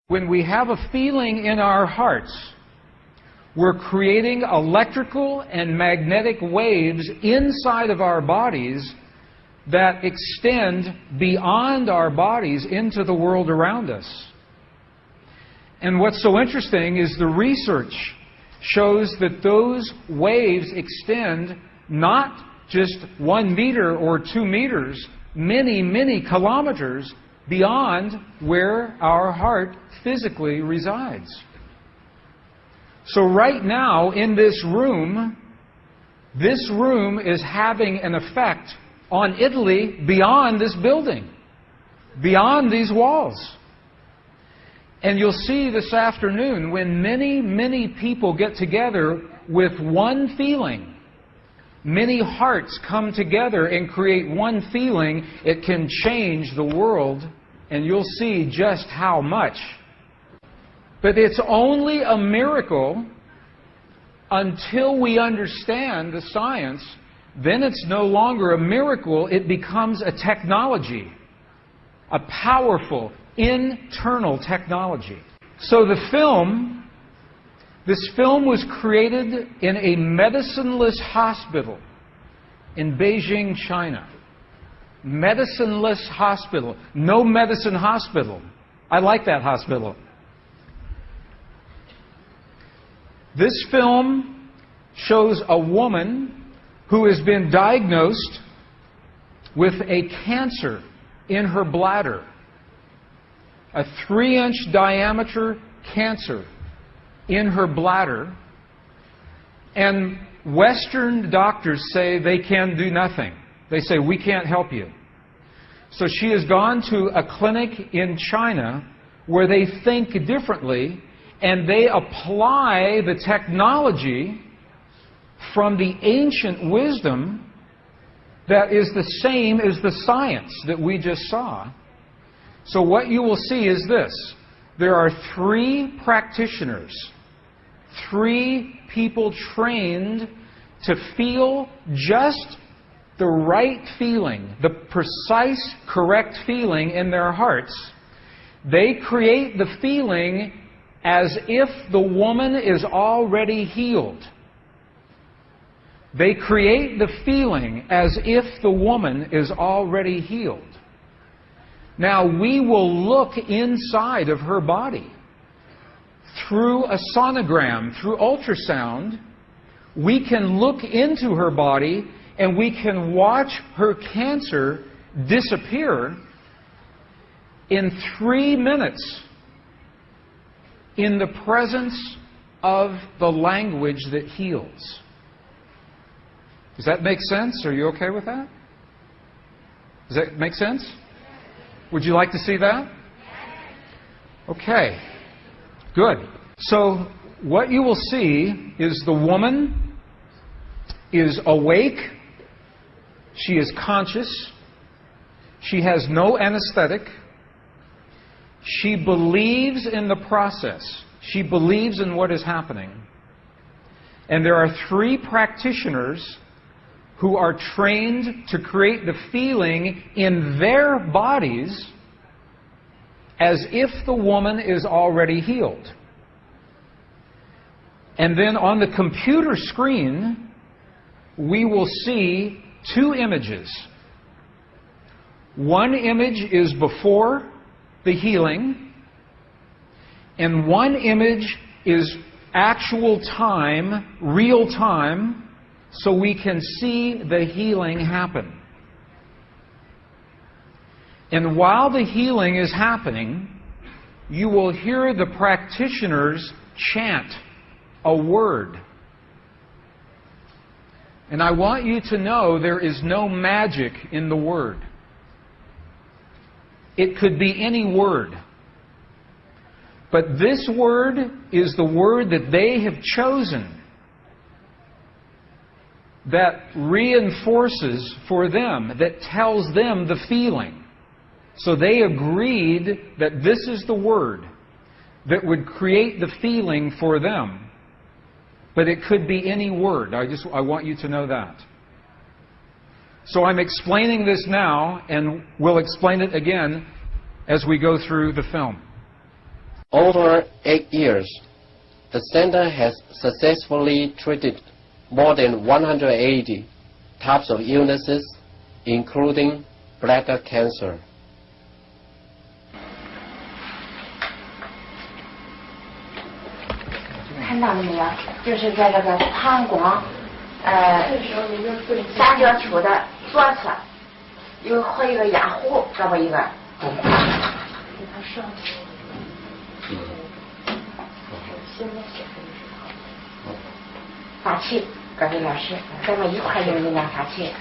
When we have a feeling in our hearts, we're creating electrical and magnetic waves inside of our bodies that extend beyond our bodies into the world around us. And what's so interesting is the research shows that those waves extend not just 1 meter or 2 meters, many, many kilometers beyond where our heart physically resides. So right now in this room is having an effect on Italy beyond this building, beyond these walls. And you'll see this afternoon when many, many people get together with one feeling, many hearts come together and create one feeling, it can change the world, and you'll see just how much. But it's only a miracle until we understand the science. Then it's no longer a miracle, it becomes a technology, a powerful internal technology. So this film was created in a medicineless hospital in Beijing, China. Medicineless hospital. No medicine hospital. I like that hospital. This film shows a woman who has been diagnosed with a cancer in her bladder. A 3-inch diameter cancer in her bladder. And Western doctors say they can do nothing. They say, we can't help you. So she has gone to a clinic in China where they think differently, and they apply the technology from the ancient wisdom that is the same as the science that we just saw. So what you will see is this. There are 3 practitioners, 3 people trained to feel just the right feeling, the precise, correct feeling in their hearts. They create the feeling as if the woman is already healed. They create the feeling as if the woman is already healed. Now, we will look inside of her body through a sonogram, through ultrasound. We can look into her body and we can watch her cancer disappear in 3 minutes in the presence of the language that heals. Does that make sense? Are you okay with that? Does that make sense? Would you like to see that? Okay. Good. So what you will see is the woman is awake. She is conscious. She has no anesthetic. She believes in the process. She believes in what is happening. And there are 3 practitioners who are trained to create the feeling in their bodies as if the woman is already healed. And then on the computer screen, we will see 2 images. One image is before the healing, and one image is actual time, real time, so we can see the healing happen. And while the healing is happening, you will hear the practitioners chant a word. And I want you to know there is no magic in the word. It could be any word. But this word is the word that they have chosen that reinforces for them, that tells them the feeling. So they agreed that this is the word that would create the feeling for them. But it could be any word. I want you to know that. So I'm explaining this now, and we'll explain it again as we go through the film. over 8 years, the center has successfully treated more than 180 types of illnesses, including bladder cancer. 看到了没有？就是在这个膀胱三角球的左侧和一个压壶，这么一个。法器，各位老师，咱们一块用这两法器。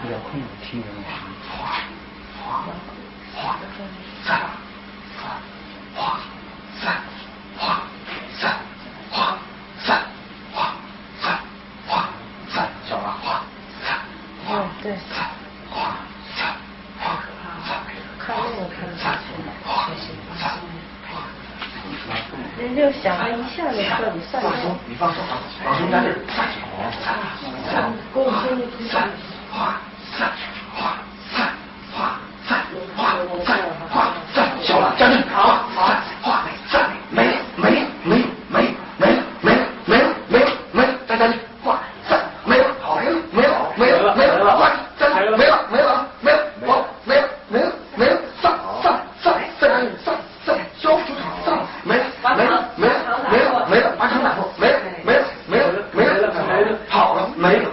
遥控听人话，小了对。看那个看得下去，人就想了一下就彻底散了。你放手，放手在这儿。给我听听。小了，站住！好，没了，站站住！没了，好，没了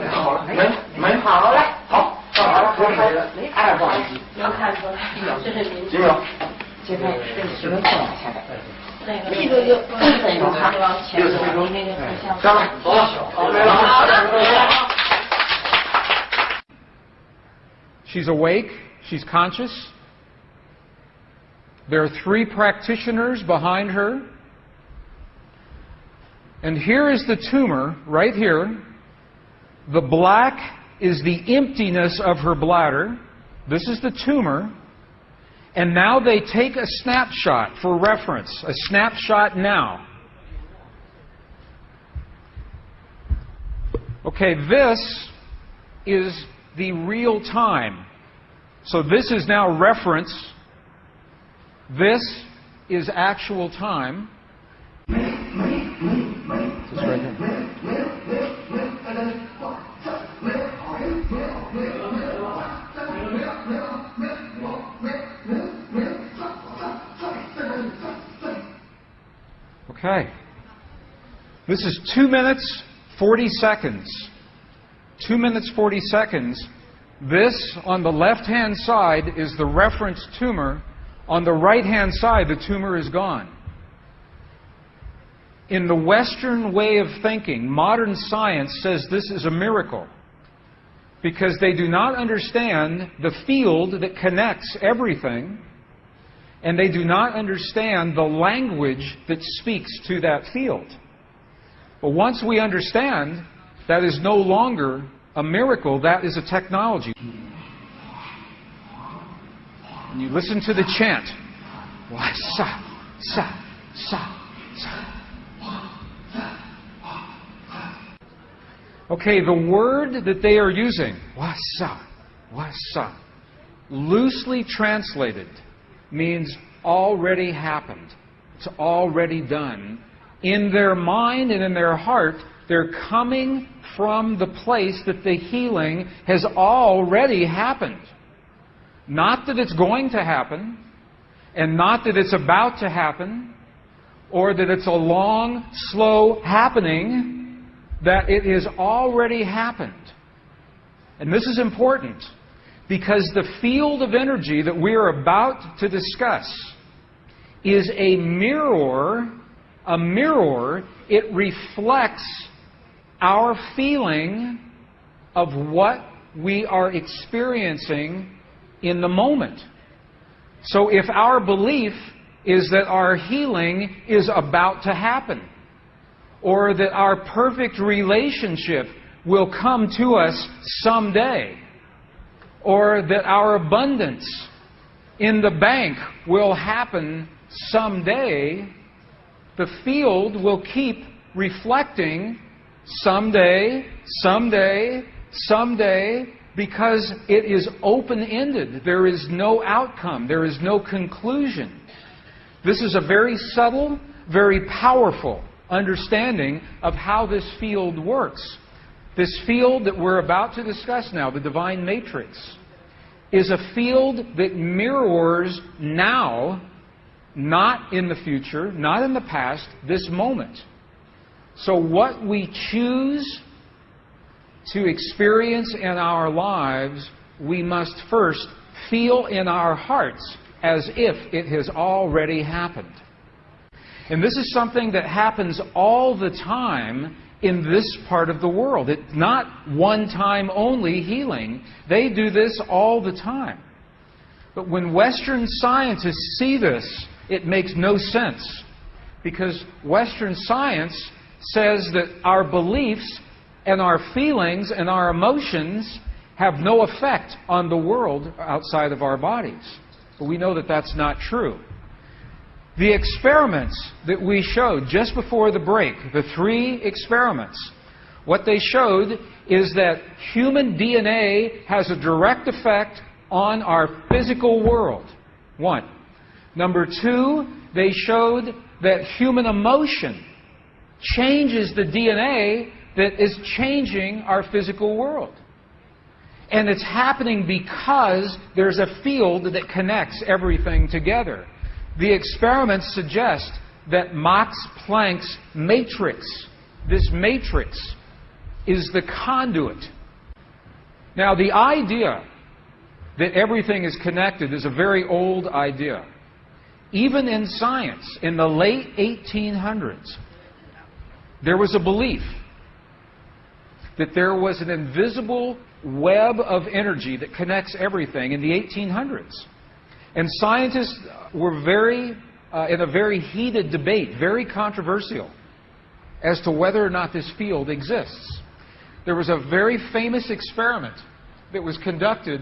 ，She's awake. She's conscious. There are 3 practitioners behind her. And here is the tumor, right here. The black is the emptiness of her bladder. This is the tumor. And now they take a snapshot for reference. A snapshot now. Okay, this is the real time. So this is now reference. This is actual time. This right here. Okay. This is 2 minutes, 40 seconds. 2 minutes, 40 seconds. This, on the left-hand side, is the reference tumor. On the right-hand side, the tumor is gone. In the Western way of thinking, modern science says this is a miracle because they do not understand the field that connects everything, and they do not understand the language that speaks to that field. But once we understand, that is no longer a miracle, that is a technology. And you listen to the chant. Wa sa sa sa sa. Okay, the word that they are using, wa sa, loosely translated, means already happened. It's already done. In their mind and in their heart, they're coming from the place that the healing has already happened. Not that it's going to happen, and not that it's about to happen, or that it's a long, slow happening, that it has already happened. And this is important, because the field of energy that we are about to discuss is a mirror. A mirror, it reflects our feeling of what we are experiencing in the moment. So if our belief is that our healing is about to happen, or that our perfect relationship will come to us someday, or that our abundance in the bank will happen someday, the field will keep reflecting someday, someday, someday, because it is open-ended. There is no outcome. There is no conclusion. This is a very subtle, very powerful understanding of how this field works. This field that we're about to discuss now, the divine matrix, is a field that mirrors now, not in the future, not in the past, this moment. So what we choose to experience in our lives, we must first feel in our hearts as if it has already happened. And this is something that happens all the time in this part of the world. It's not one-time only healing. They do this all the time. But when Western scientists see this, it makes no sense. Because Western science says that our beliefs and our feelings and our emotions have no effect on the world outside of our bodies. But we know that that's not true. The experiments that we showed just before the break, the 3 experiments, what they showed is that human DNA has a direct effect on our physical world. 1. Number 2, they showed that human emotion changes the DNA that is changing our physical world. And it's happening because there's a field that connects everything together. The experiments suggest that Max Planck's matrix, this matrix, is the conduit. Now, the idea that everything is connected is a very old idea. Even in science, in the late 1800s, there was a belief that there was an invisible web of energy that connects everything in the 1800s. And scientists were in a very heated debate, very controversial, as to whether or not this field exists. There was a very famous experiment that was conducted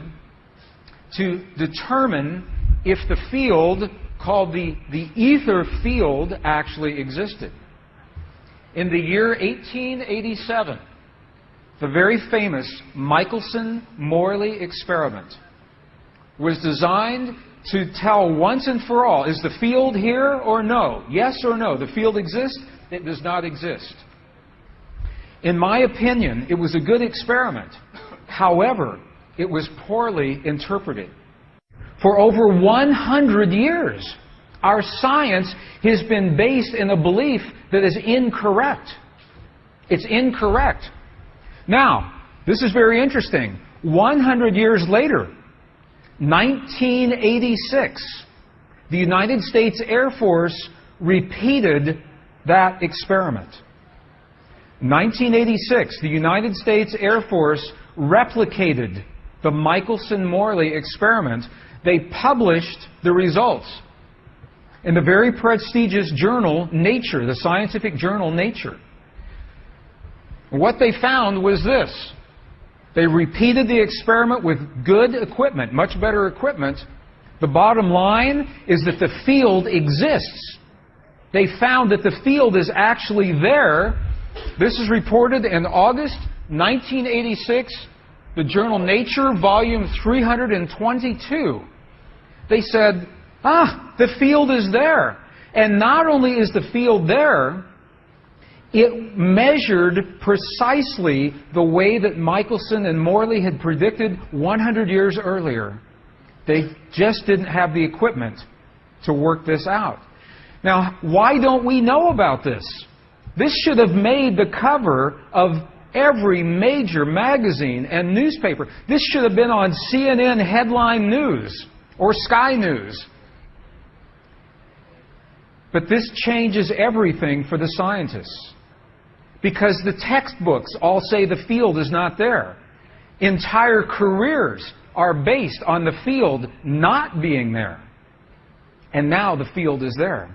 to determine if the field called the ether field actually existed. In the year 1887, the very famous Michelson-Morley experiment was designed to tell once and for all, is the field here or no? Yes or no? The field exists? It does not exist. In my opinion, it was a good experiment. However, it was poorly interpreted. For over 100 years, our science has been based in a belief that is incorrect. It's incorrect. Now, this is very interesting. 100 years later, 1986, the United States Air Force repeated that experiment. 1986, the United States Air Force replicated the Michelson-Morley experiment. They published the results in the very prestigious journal Nature, the scientific journal Nature. What they found was this. They repeated the experiment with good equipment, much better equipment. The bottom line is that the field exists. They found that the field is actually there. This is reported in August 1986, the journal Nature, volume 322. They said, the field is there. And not only is the field there, it measured precisely the way that Michelson and Morley had predicted 100 years earlier. They just didn't have the equipment to work this out. Now, why don't we know about this? This should have made the cover of every major magazine and newspaper. This should have been on CNN headline news or Sky News. But this changes everything for the scientists. Because the textbooks all say the field is not there. Entire careers are based on the field not being there. And now the field is there.